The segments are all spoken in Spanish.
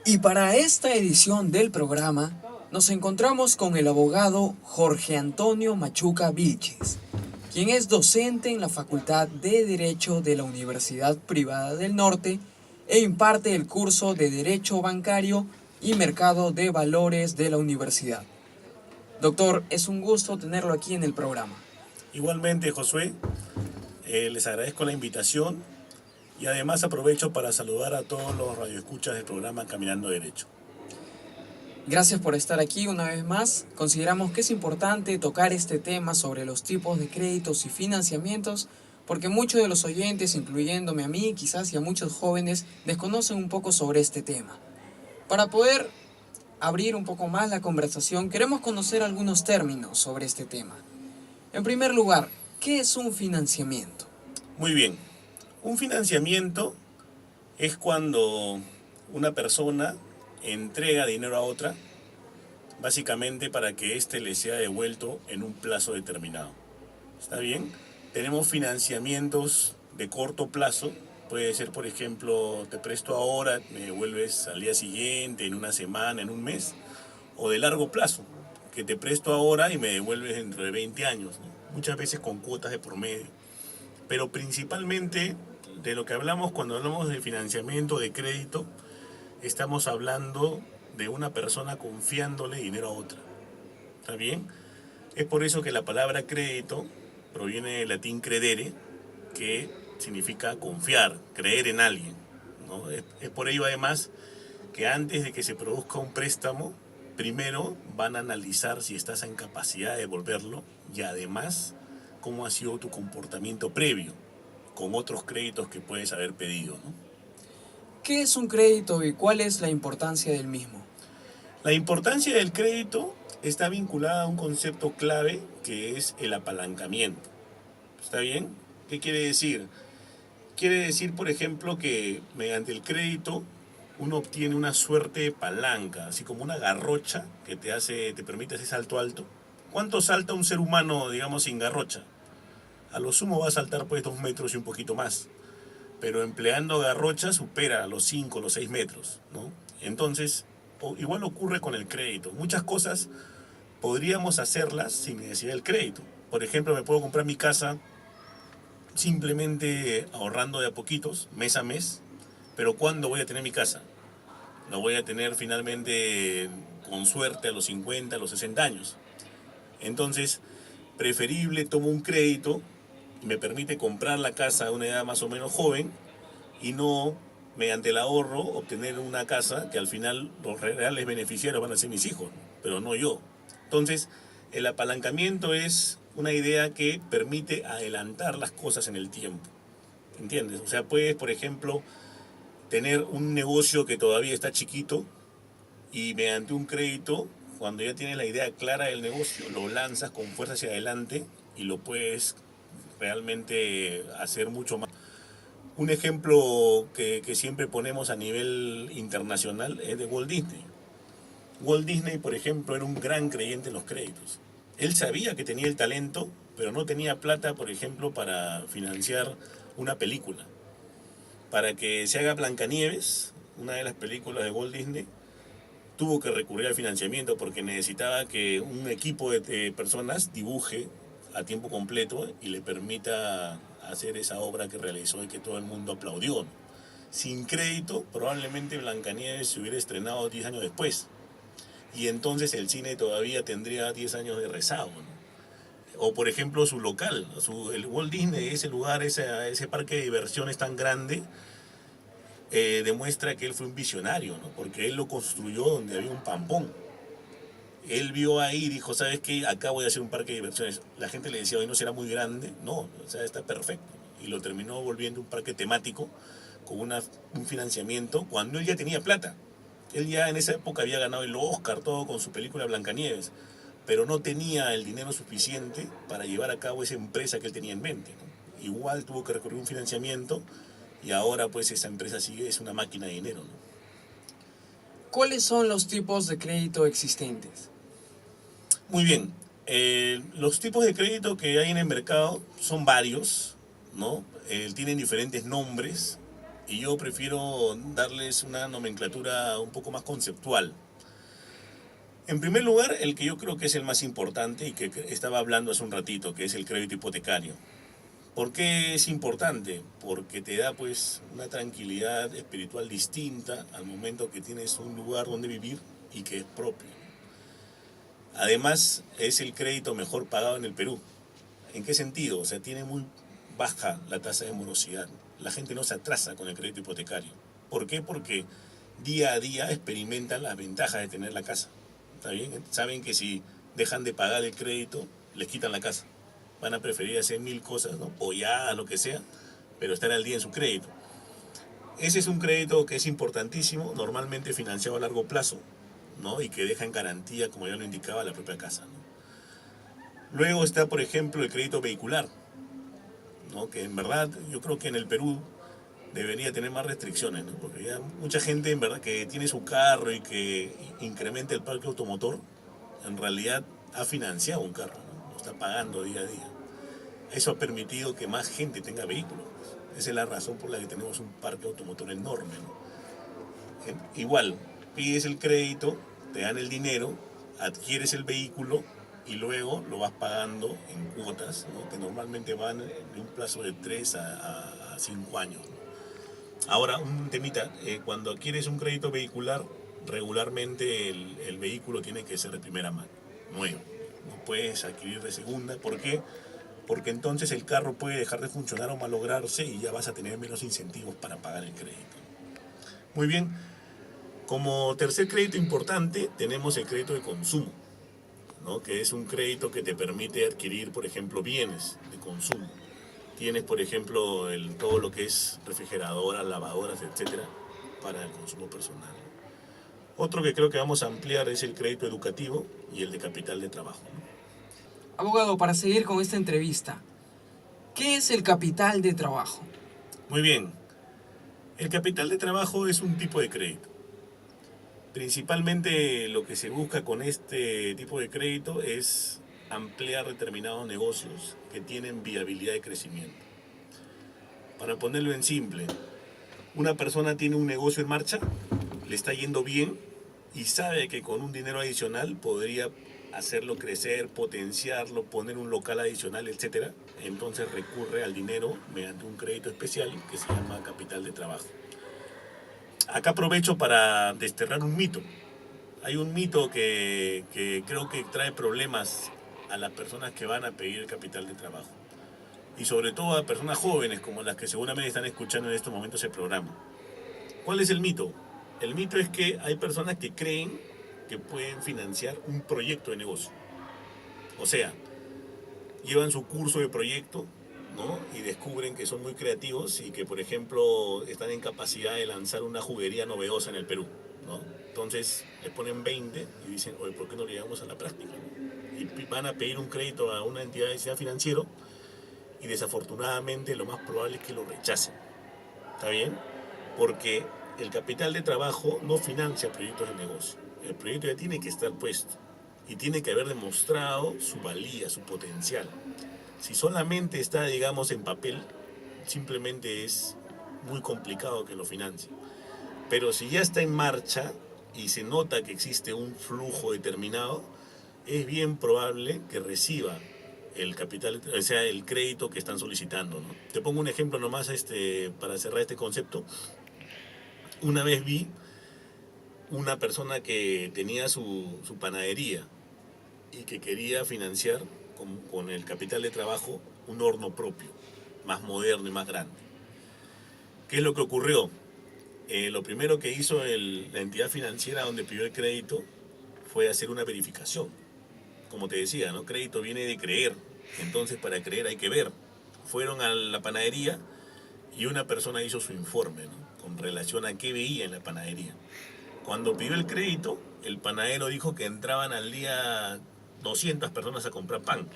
Y para esta edición del programa nos encontramos con el abogado Jorge Antonio Machuca Vilches, quien es docente en la Facultad de Derecho de la Universidad Privada del Norte e imparte el curso de Derecho Bancario y Mercado de Valores de la universidad. Doctor, es un gusto tenerlo aquí en el programa. Igualmente, Josué, les agradezco la invitación y además aprovecho para saludar a todos los radioescuchas del programa Caminando Derecho. Gracias por estar aquí una vez más. Consideramos que es importante tocar este tema sobre los tipos de créditos y financiamientos porque muchos de los oyentes, incluyéndome a mí, quizás y a muchos jóvenes, desconocen un poco sobre este tema. Para poder abrir un poco más la conversación, queremos conocer algunos términos sobre este tema. En primer lugar, ¿qué es un financiamiento? Muy bien, un financiamiento es cuando una persona entrega dinero a otra, básicamente para que éste le sea devuelto en un plazo determinado. ¿Está bien? Tenemos financiamientos de corto plazo. Puede ser, por ejemplo, te presto ahora, me devuelves al día siguiente, en una semana, en un mes. O de largo plazo, que te presto ahora y me devuelves dentro de 20 años, ¿no? Muchas veces con cuotas de por medio. Pero principalmente de lo que hablamos cuando hablamos de financiamiento, de crédito, estamos hablando de una persona confiándole dinero a otra. ¿Está bien? Es por eso que la palabra crédito proviene del latín credere, que significa confiar, creer en alguien, ¿no? Es por ello además que antes de que se produzca un préstamo, primero van a analizar si estás en capacidad de devolverlo y además cómo ha sido tu comportamiento previo con otros créditos que puedes haber pedido, ¿no? ¿Qué es un crédito y cuál es la importancia del mismo? La importancia del crédito está vinculada a un concepto clave que es el apalancamiento. ¿Está bien? ¿Qué quiere decir? Quiere decir, por ejemplo, que mediante el crédito uno obtiene una suerte de palanca, así como una garrocha que te permite ese salto alto. ¿Cuánto salta un ser humano, digamos, sin garrocha? A lo sumo va a saltar pues 2 metros y un poquito más, pero empleando garrocha supera los 5, los 6 metros, ¿no? Entonces, igual ocurre con el crédito. Muchas cosas podríamos hacerlas sin necesidad del crédito. Por ejemplo, me puedo comprar mi casa simplemente ahorrando de a poquitos, mes a mes, pero ¿cuándo voy a tener mi casa? La voy a tener finalmente, con suerte, a los 50, a los 60 años. Entonces, preferible tomo un crédito, me permite comprar la casa a una edad más o menos joven y no, mediante el ahorro, obtener una casa que al final los reales beneficiarios van a ser mis hijos, pero no yo. Entonces, el apalancamiento es una idea que permite adelantar las cosas en el tiempo. ¿Entiendes? O sea, puedes, por ejemplo, tener un negocio que todavía está chiquito y mediante un crédito, cuando ya tienes la idea clara del negocio, lo lanzas con fuerza hacia adelante y lo puedes realmente hacer mucho más. Un ejemplo que siempre ponemos a nivel internacional es de Walt Disney. Walt Disney, por ejemplo, era un gran creyente en los créditos. Él sabía que tenía el talento, pero no tenía plata, por ejemplo, para financiar una película. Para que se haga Blancanieves, una de las películas de Walt Disney, tuvo que recurrir al financiamiento porque necesitaba que un equipo de personas dibuje a tiempo completo y le permita hacer esa obra que realizó y que todo el mundo aplaudió. Sin crédito, probablemente Blancanieves se hubiera estrenado 10 años después. Y entonces el cine todavía tendría 10 años de rezago, ¿no? O por ejemplo su local, el Walt Disney, ese lugar, ese parque de diversiones tan grande, demuestra que él fue un visionario, ¿no? Porque él lo construyó donde había un pampón. Él vio ahí y dijo, ¿sabes qué? Acá voy a hacer un parque de diversiones. La gente le decía, hoy no será muy grande. No, o sea, está perfecto. Y lo terminó volviendo un parque temático con un financiamiento cuando él ya tenía plata. Él ya en esa época había ganado el Oscar, todo con su película Blancanieves, pero no tenía el dinero suficiente para llevar a cabo esa empresa que él tenía en mente, ¿no? Igual tuvo que recurrir a un financiamiento y ahora pues esa empresa sigue, es una máquina de dinero, ¿no? ¿Cuáles son los tipos de crédito existentes? Muy bien, los tipos de crédito que hay en el mercado son varios, ¿no? Tienen diferentes nombres. y yo prefiero darles una nomenclatura un poco más conceptual. En primer lugar, el que yo creo que es el más importante y que estaba hablando hace un ratito, que es el crédito hipotecario. ¿Por qué es importante? Porque te da pues una tranquilidad espiritual distinta al momento que tienes un lugar donde vivir y que es propio. Además, es el crédito mejor pagado en el Perú. ¿En qué sentido? O sea, tiene muy baja la tasa de morosidad. La gente no se atrasa con el crédito hipotecario. ¿Por qué? Porque día a día experimentan las ventajas de tener la casa. ¿Está bien? Saben que si dejan de pagar el crédito, les quitan la casa. Van a preferir hacer mil cosas, ¿no? O ya, lo que sea, pero estar al día en su crédito. Ese es un crédito que es importantísimo, normalmente financiado a largo plazo, ¿no? Y que deja en garantía, como ya lo indicaba, la propia casa, ¿no? Luego está, por ejemplo, el crédito vehicular, ¿no? Que en verdad yo creo que en el Perú debería tener más restricciones, ¿no? Porque ya mucha gente en verdad que tiene su carro y que incrementa el parque automotor, en realidad ha financiado un carro, ¿no? Lo está pagando día a día. Eso ha permitido que más gente tenga vehículos. Esa es la razón por la que tenemos un parque automotor enorme, ¿no? Igual, pides el crédito, te dan el dinero, adquieres el vehículo y luego lo vas pagando en cuotas, ¿no? Que normalmente van en un plazo de 3 a 5 años, ¿no? Ahora, un temita, cuando adquieres un crédito vehicular, regularmente el vehículo tiene que ser de primera mano, nuevo. No puedes adquirir de segunda. ¿Por qué? Porque entonces el carro puede dejar de funcionar o malograrse y ya vas a tener menos incentivos para pagar el crédito. Muy bien, como tercer crédito importante tenemos el crédito de consumo, ¿no? Que es un crédito que te permite adquirir, por ejemplo, bienes de consumo. Tienes, por ejemplo, todo lo que es refrigeradoras, lavadoras, etcétera, para el consumo personal. Otro que creo que vamos a ampliar es el crédito educativo y el de capital de trabajo, ¿no? Abogado, para seguir con esta entrevista, ¿qué es el capital de trabajo? Muy bien, el capital de trabajo es un tipo de crédito. Principalmente lo que se busca con este tipo de crédito es ampliar determinados negocios que tienen viabilidad de crecimiento. Para ponerlo en simple, una persona tiene un negocio en marcha, le está yendo bien y sabe que con un dinero adicional podría hacerlo crecer, potenciarlo, poner un local adicional, etc. Entonces recurre al dinero mediante un crédito especial que se llama capital de trabajo. Acá aprovecho para desterrar un mito. Hay un mito que creo que trae problemas a las personas que van a pedir el capital de trabajo. Y sobre todo a personas jóvenes como las que seguramente están escuchando en estos momentos el programa. ¿Cuál es el mito? El mito es que hay personas que creen que pueden financiar un proyecto de negocio. O sea, llevan su curso de proyecto, ¿no? Y descubren que son muy creativos y que, por ejemplo, están en capacidad de lanzar una juguería novedosa en el Perú, ¿no? Entonces le ponen 20 y dicen, oye, ¿por qué no lo llevamos a la práctica? Y van a pedir un crédito a una entidad de sistema financiero y desafortunadamente lo más probable es que lo rechacen. ¿Está bien? Porque el capital de trabajo no financia proyectos de negocio. El proyecto ya tiene que estar puesto y tiene que haber demostrado su valía, su potencial. Si solamente está, digamos, en papel, simplemente es muy complicado que lo financie. Pero si ya está en marcha y se nota que existe un flujo determinado, es bien probable que reciba el capital, o sea, el crédito que están solicitando, ¿no? Te pongo un ejemplo nomás para cerrar este concepto. Una vez vi una persona que tenía su panadería y que quería financiar con el capital de trabajo un horno propio, más moderno y más grande. ¿Qué es lo que ocurrió? Lo primero que hizo la entidad financiera donde pidió el crédito fue hacer una verificación. Como te decía, ¿no? Crédito viene de creer, entonces para creer hay que ver. Fueron a la panadería y una persona hizo su informe, ¿no? Con relación a qué veía en la panadería. Cuando pidió el crédito, el panadero dijo que entraban al día 200 personas a comprar pan.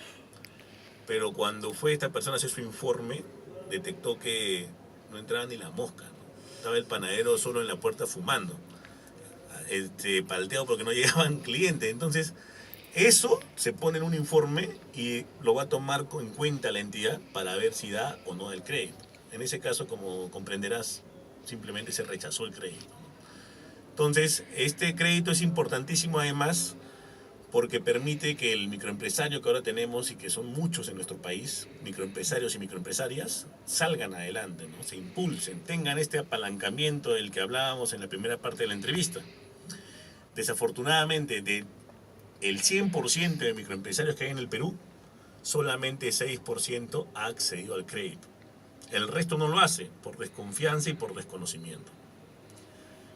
Pero cuando fue esta persona a hacer su informe, detectó que no entraba ni la mosca, ¿no? Estaba el panadero solo en la puerta fumando, palteado porque no llegaban clientes. Entonces, eso se pone en un informe y lo va a tomar en cuenta la entidad para ver si da o no el crédito. En ese caso, como comprenderás, simplemente se rechazó el crédito, ¿no? Entonces, este crédito es importantísimo además porque permite que el microempresario que ahora tenemos y que son muchos en nuestro país, microempresarios y microempresarias, salgan adelante, ¿no? Se impulsen, tengan este apalancamiento del que hablábamos en la primera parte de la entrevista. Desafortunadamente, del 100% de microempresarios que hay en el Perú, solamente 6% ha accedido al crédito. El resto no lo hace por desconfianza y por desconocimiento.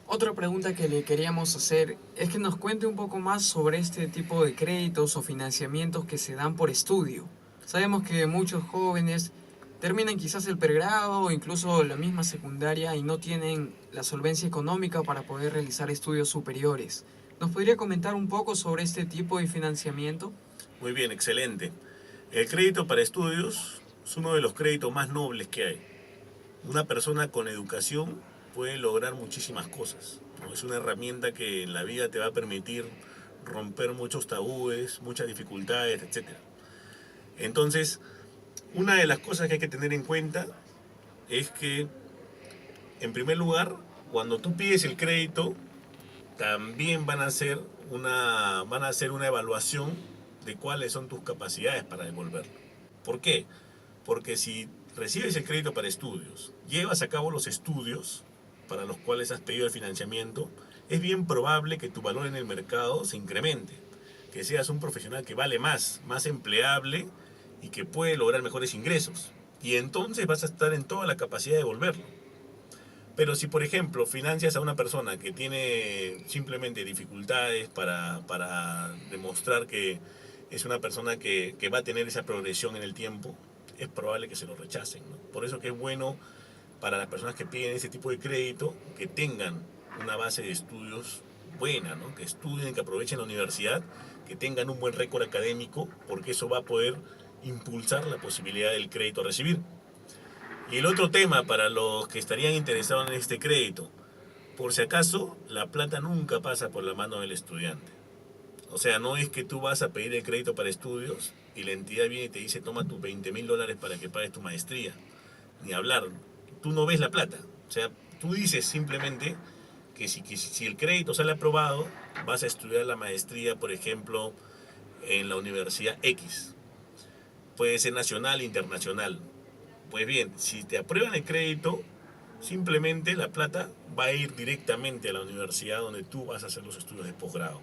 Otra pregunta que le queríamos hacer es que nos cuente un poco más sobre este tipo de créditos o financiamientos que se dan por estudio. Sabemos que muchos jóvenes terminan quizás el pregrado o incluso la misma secundaria y no tienen la solvencia económica para poder realizar estudios superiores. ¿Nos podría comentar un poco sobre este tipo de financiamiento? Muy bien, excelente. El crédito para estudios es uno de los créditos más nobles que hay. Una persona con educación puede lograr muchísimas cosas, ¿no? Es una herramienta que en la vida te va a permitir romper muchos tabúes, muchas dificultades, etc. Entonces, una de las cosas que hay que tener en cuenta es que, en primer lugar, cuando tú pides el crédito, también van a hacer una evaluación de cuáles son tus capacidades para devolverlo. ¿Por qué? Porque si recibes el crédito para estudios, llevas a cabo los estudios para los cuales has pedido el financiamiento, es bien probable que tu valor en el mercado se incremente, que seas un profesional que vale más empleable y que puede lograr mejores ingresos. Y entonces vas a estar en toda la capacidad de devolverlo. Pero si, por ejemplo, financias a una persona que tiene simplemente dificultades para demostrar que es una persona que va a tener esa progresión en el tiempo, es probable que se lo rechacen, ¿no? Por eso que es bueno para las personas que piden ese tipo de crédito que tengan una base de estudios buena, ¿no? Que estudien, que aprovechen la universidad, que tengan un buen récord académico, porque eso va a poder impulsar la posibilidad del crédito a recibir. Y el otro tema para los que estarían interesados en este crédito, por si acaso, la plata nunca pasa por la mano del estudiante. O sea, no es que tú vas a pedir el crédito para estudios y la entidad viene y te dice toma tus $20.000 para que pagues tu maestría. Ni hablar. Tú no ves la plata. O sea, tú dices simplemente que si el crédito sale aprobado, vas a estudiar la maestría, por ejemplo, en la Universidad X. Puede ser nacional e internacional. Pues bien, si te aprueban el crédito, simplemente la plata va a ir directamente a la universidad donde tú vas a hacer los estudios de posgrado.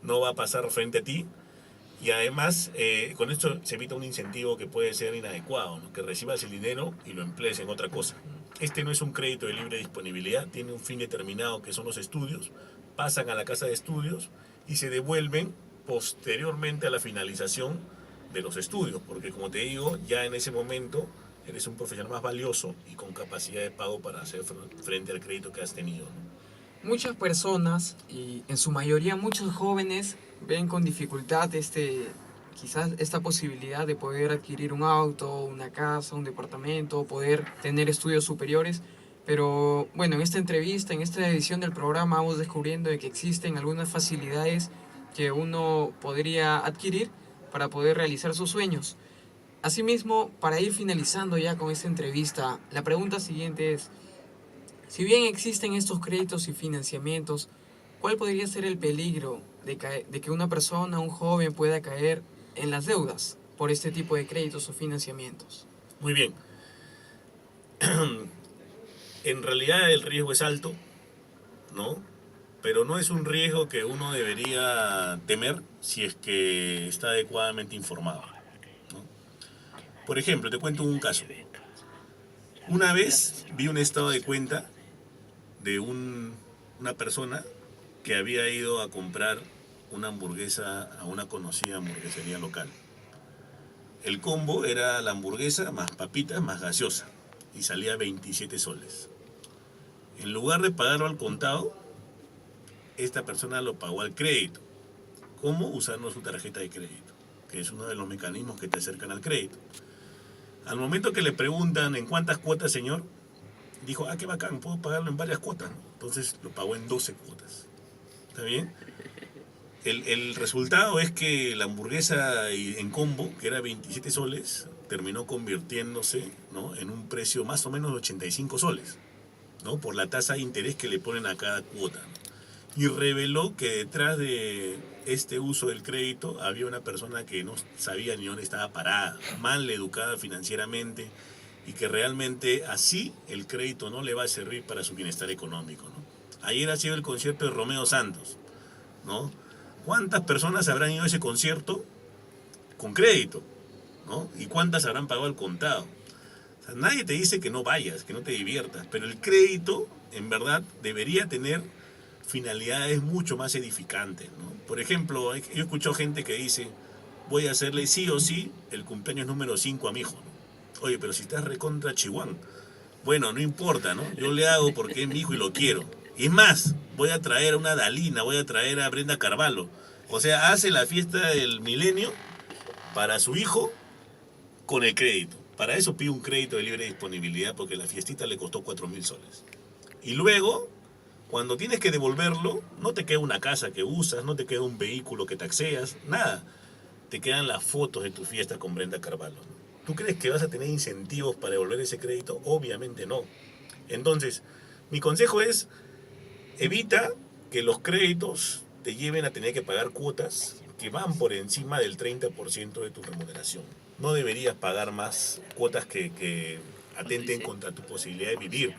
No va a pasar frente a ti y además con esto se evita un incentivo que puede ser inadecuado, ¿no? Que recibas el dinero y lo emplees en otra cosa. Este no es un crédito de libre disponibilidad, tiene un fin determinado que son los estudios, pasan a la casa de estudios y se devuelven posteriormente a la finalización de los estudios, porque como te digo, ya en ese momento eres un profesional más valioso y con capacidad de pago para hacer frente al crédito que has tenido, ¿no? Muchas personas, y en su mayoría muchos jóvenes, ven con dificultad quizás esta posibilidad de poder adquirir un auto, una casa, un departamento, poder tener estudios superiores. Pero bueno, en esta entrevista, en esta edición del programa, vamos descubriendo de que existen algunas facilidades que uno podría adquirir para poder realizar sus sueños. Asimismo, para ir finalizando ya con esta entrevista, la pregunta siguiente es: si bien existen estos créditos y financiamientos, ¿cuál podría ser el peligro de que una persona, un joven, pueda caer en las deudas por este tipo de créditos o financiamientos? Muy bien. En realidad el riesgo es alto, ¿no? Pero no es un riesgo que uno debería temer si es que está adecuadamente informado, ¿no? Por ejemplo, te cuento un caso. Una vez vi un estado de cuenta de una persona que había ido a comprar una hamburguesa a una conocida hamburguesería local. El combo era la hamburguesa más papitas más gaseosa y salía 27 soles. En lugar de pagarlo al contado, esta persona lo pagó al crédito. ¿Cómo? Usando su tarjeta de crédito, que es uno de los mecanismos que te acercan al crédito. Al momento que le preguntan en cuántas cuotas, señor, dijo, qué bacán, puedo pagarlo en varias cuotas, ¿no? Entonces lo pagó en 12 cuotas. ¿Está bien? El resultado es que la hamburguesa en combo, que era 27 soles, terminó convirtiéndose, ¿no?, en un precio más o menos de 85 soles. ¿no? Por la tasa de interés que le ponen a cada cuota, ¿no? Y reveló que detrás de este uso del crédito había una persona que no sabía ni dónde estaba parada, mal educada financieramente, y que realmente así el crédito no le va a servir para su bienestar económico, ¿no? Ayer ha sido el concierto de Romeo Santos, ¿no? ¿Cuántas personas habrán ido a ese concierto con crédito, ¿no? ¿Y cuántas habrán pagado al contado? O sea, nadie te dice que no vayas, que no te diviertas, pero el crédito en verdad debería tener finalidades mucho más edificantes, ¿no? Por ejemplo, yo escucho gente que dice, voy a hacerle sí o sí el cumpleaños número 5 a mi hijo, ¿no? Oye, pero si estás recontra chihuán, bueno, no importa, ¿no? Yo le hago porque es mi hijo y lo quiero. Y es más, voy a traer a una Dalina, voy a traer a Brenda Carvalho. O sea, hace la fiesta del milenio para su hijo con el crédito. Para eso pide un crédito de libre disponibilidad porque la fiestita le costó 4.000 soles. Y luego, cuando tienes que devolverlo, no te queda una casa que usas, no te queda un vehículo que taxeas, nada. Te quedan las fotos de tu fiesta con Brenda Carvalho. ¿Tú crees que vas a tener incentivos para devolver ese crédito? Obviamente no. Entonces, mi consejo es, evita que los créditos te lleven a tener que pagar cuotas que van por encima del 30% de tu remuneración. No deberías pagar más cuotas que atenten contra tu posibilidad de vivir.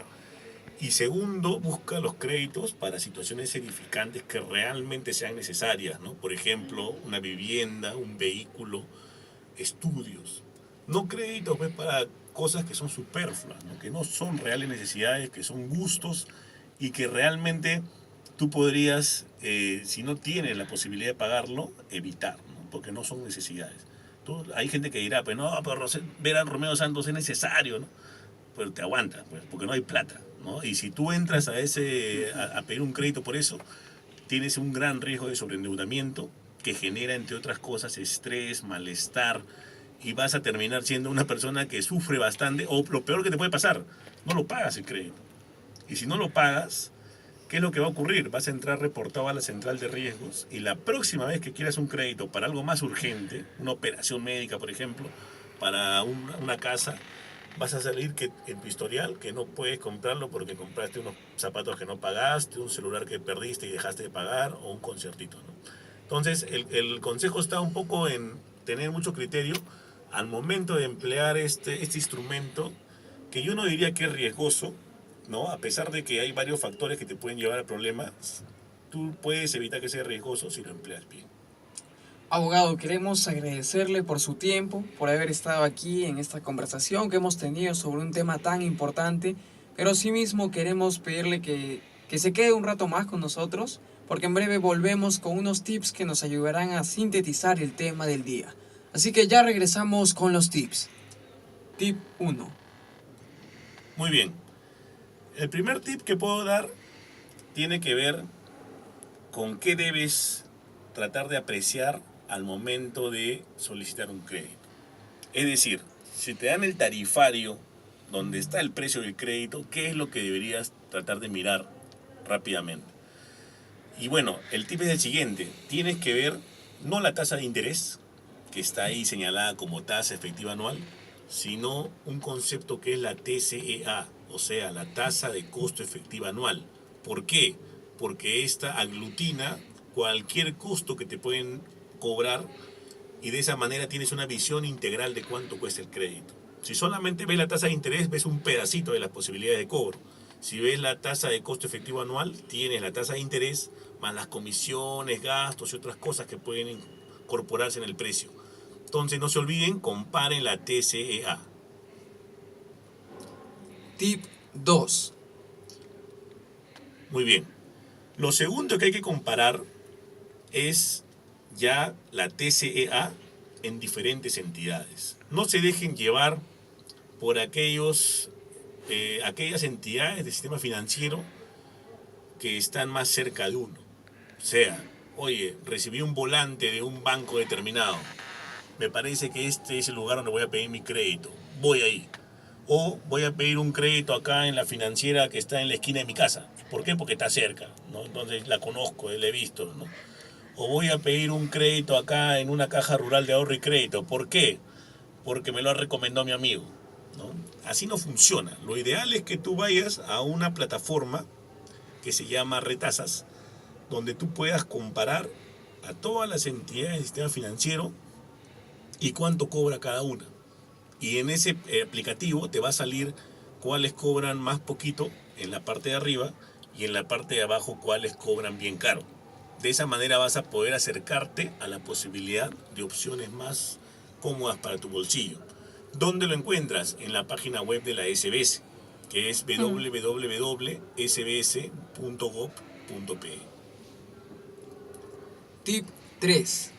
Y segundo, busca los créditos para situaciones edificantes que realmente sean necesarias, ¿no? Por ejemplo, una vivienda, un vehículo, estudios. No créditos pues, para cosas que son superfluas, ¿no? Que no son reales necesidades, que son gustos y que realmente tú podrías, si no tienes la posibilidad de pagarlo, evitar, ¿no? Porque no son necesidades. Hay gente que dirá, pues no, pero ver a Romeo Santos es necesario, ¿no? Pero te aguanta, pues, porque no hay plata, ¿no? Y si tú entras a pedir un crédito por eso, tienes un gran riesgo de sobreendeudamiento que genera, entre otras cosas, estrés, malestar, y vas a terminar siendo una persona que sufre bastante, o lo peor que te puede pasar, no lo pagas el crédito. Y si no lo pagas, ¿qué es lo que va a ocurrir? Vas a entrar reportado a la central de riesgos y la próxima vez que quieras un crédito para algo más urgente, una operación médica, por ejemplo, para una casa, vas a salir que en tu historial que no puedes comprarlo porque compraste unos zapatos que no pagaste, un celular que perdiste y dejaste de pagar o un conciertito, ¿no? Entonces, el consejo está un poco en tener mucho criterio al momento de emplear este instrumento, que yo no diría que es riesgoso, ¿no? A pesar de que hay varios factores que te pueden llevar a problemas, tú puedes evitar que sea riesgoso si lo empleas bien. Abogado, queremos agradecerle por su tiempo, por haber estado aquí en esta conversación que hemos tenido sobre un tema tan importante, pero asimismo queremos pedirle que se quede un rato más con nosotros, porque en breve volvemos con unos tips que nos ayudarán a sintetizar el tema del día. Así que ya regresamos con los tips. Tip 1. Muy bien. El primer tip que puedo dar tiene que ver con qué debes tratar de apreciar al momento de solicitar un crédito. Es decir, si te dan el tarifario donde está el precio del crédito, ¿qué es lo que deberías tratar de mirar rápidamente? Y bueno, el tip es el siguiente, tienes que ver no la tasa de interés, que está ahí señalada como tasa efectiva anual, sino un concepto que es la TCEA, o sea, la tasa de costo efectiva anual. ¿Por qué? Porque esta aglutina cualquier costo que te pueden cobrar y de esa manera tienes una visión integral de cuánto cuesta el crédito. Si solamente ves la tasa de interés, ves un pedacito de las posibilidades de cobro. Si ves la tasa de costo efectivo anual, tienes la tasa de interés más las comisiones, gastos y otras cosas que pueden incorporarse en el precio. Entonces no se olviden, comparen la TCEA. Tip 2. Muy bien. Lo segundo que hay que comparar es ya la TCEA en diferentes entidades. No se dejen llevar por aquellas entidades del sistema financiero que están más cerca de uno. O sea, oye, recibí un volante de un banco determinado. Me parece que este es el lugar donde voy a pedir mi crédito. Voy ahí. O voy a pedir un crédito acá en la financiera que está en la esquina de mi casa. ¿Por qué? Porque está cerca, ¿no? Entonces la conozco, la he visto, ¿no? O voy a pedir un crédito acá en una caja rural de ahorro y crédito. ¿Por qué? Porque me lo ha recomendado mi amigo. ¿no? Así no funciona. Lo ideal es que tú vayas a una plataforma que se llama Retasas, donde tú puedas comparar a todas las entidades del sistema financiero y cuánto cobra cada una. Y en ese aplicativo te va a salir cuáles cobran más poquito en la parte de arriba y en la parte de abajo cuáles cobran bien caro. De esa manera vas a poder acercarte a la posibilidad de opciones más cómodas para tu bolsillo. ¿Dónde lo encuentras? En la página web de la SBS, que es www.sbs.gov.pe. Tip 3.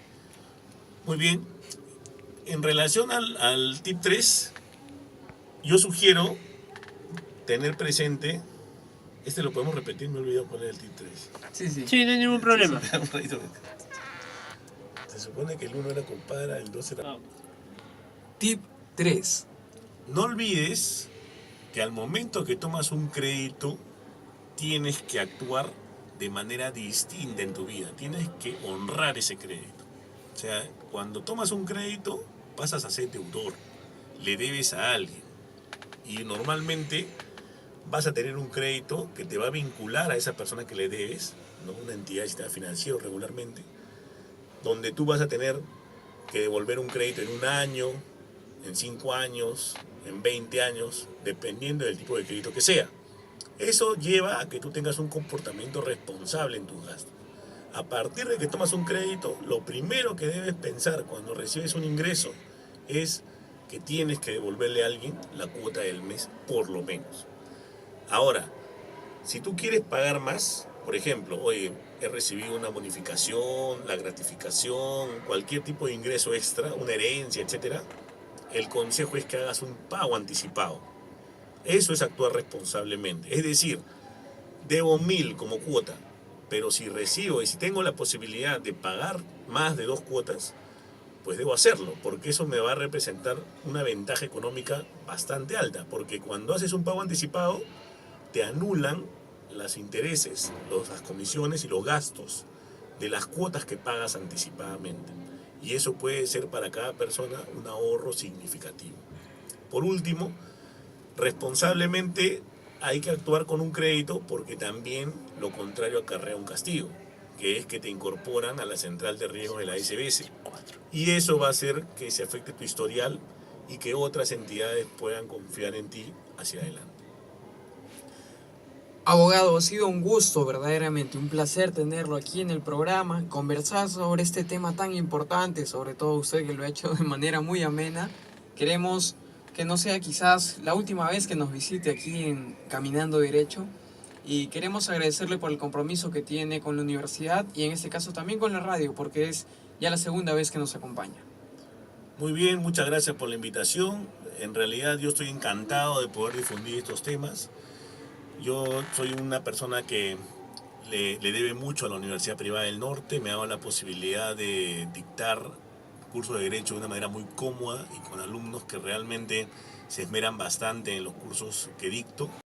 Muy bien. En relación al tip 3, yo sugiero tener presente, este lo podemos repetir, me he olvidado poner el tip 3. Sí. Sí, no hay ningún problema. Se supone que el 1 era compadre, el 2 era... No. Tip 3. No olvides que al momento que tomas un crédito, tienes que actuar de manera distinta en tu vida. Tienes que honrar ese crédito. O sea, cuando tomas un crédito, pasas a ser deudor. Le debes a alguien. Y normalmente vas a tener un crédito que te va a vincular a esa persona que le debes, ¿no? Una entidad de sistema financiero regularmente, donde tú vas a tener que devolver un crédito en 1 año, en 5 años, en 20 años, dependiendo del tipo de crédito que sea. Eso lleva a que tú tengas un comportamiento responsable en tus gastos. A partir de que tomas un crédito, lo primero que debes pensar cuando recibes un ingreso es que tienes que devolverle a alguien la cuota del mes, por lo menos. Ahora, si tú quieres pagar más, por ejemplo, oye, he recibido una bonificación, la gratificación, cualquier tipo de ingreso extra, una herencia, etc., el consejo es que hagas un pago anticipado. Eso es actuar responsablemente. Es decir, debo 1.000 como cuota, pero si recibo y si tengo la posibilidad de pagar más de 2 cuotas, pues debo hacerlo, porque eso me va a representar una ventaja económica bastante alta, porque cuando haces un pago anticipado, te anulan los intereses, las comisiones y los gastos de las cuotas que pagas anticipadamente. Y eso puede ser para cada persona un ahorro significativo. Por último, responsablemente hay que actuar con un crédito porque también lo contrario acarrea un castigo, que es que te incorporan a la central de riesgos de la SBS. Y eso va a hacer que se afecte tu historial y que otras entidades puedan confiar en ti hacia adelante. Abogado, ha sido un gusto, verdaderamente un placer tenerlo aquí en el programa, conversar sobre este tema tan importante, sobre todo usted que lo ha hecho de manera muy amena. Queremos que no sea quizás la última vez que nos visite aquí en Caminando Derecho y queremos agradecerle por el compromiso que tiene con la universidad y en este caso también con la radio, porque es ya la segunda vez que nos acompaña. Muy bien, muchas gracias por la invitación. En realidad yo estoy encantado de poder difundir estos temas. Yo soy una persona que le debe mucho a la Universidad Privada del Norte. Me ha dado la posibilidad de dictar cursos de Derecho de una manera muy cómoda y con alumnos que realmente se esmeran bastante en los cursos que dicto.